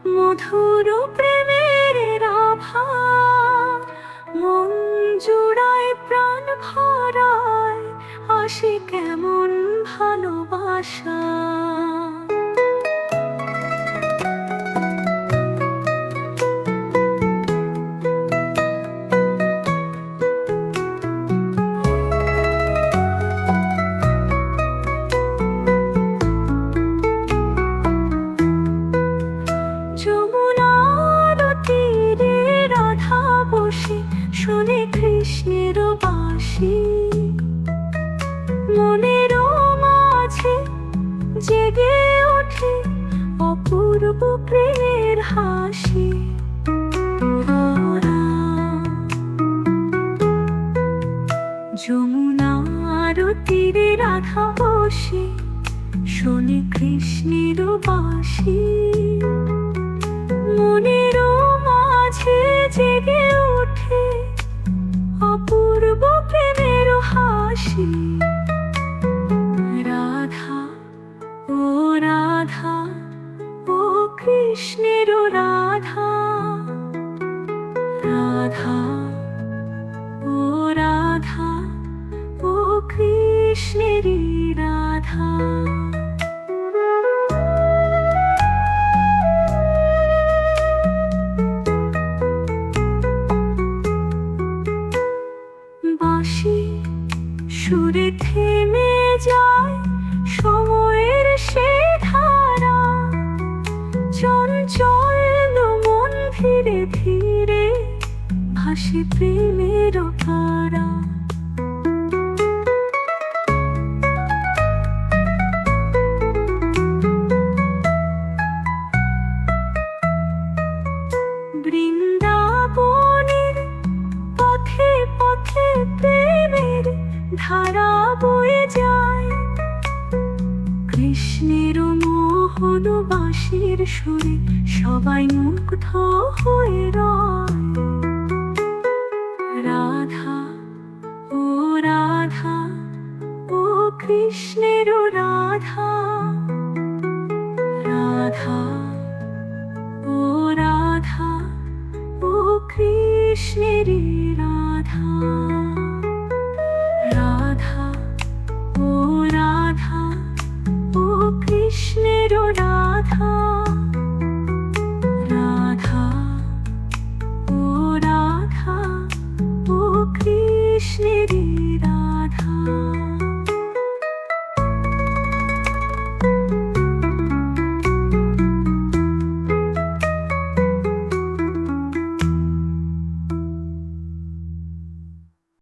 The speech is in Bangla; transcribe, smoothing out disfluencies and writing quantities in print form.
মধুর প্রেমের রাভা, মন জুড়ায় প্রাণ ভরায়, আসে কেমন ভালোবাসা। যমুনার তীরে রাধা বসে শোনে কৃষ্ণের বাঁশি, মনের মাঝে জেগে ওঠে অপূর্ব প্রেমের হাসি। যমুনার তীরে রাধা বসে শোনে কৃষ্ণের বাঁশি, মনের মাঝে জেগে ওঠে অপূর্ব প্রেমের হাসি। রাধা ও রাধা, ও কৃষ্ণের রাধা, রাধা ও রাধা, ও কৃষ্ণের রাধা। বাঁশি সুরে থেমে যায় সময়ের সে ধারা, চঞ্চল মন ধীরে ধীরে ভাসে প্রেমের তারা। বৃন্দাবনের পথে পথে প্রেমের ধারা বয়ে যায়, কৃষ্ণের মোহন বাঁশির সুরে সবাই মুগ্ধ হয়ে রয়। রাধা ও রাধা, ও কৃষ্ণের রাধা, রাধা ও রাধা, ও কৃষ্ণের রাধা।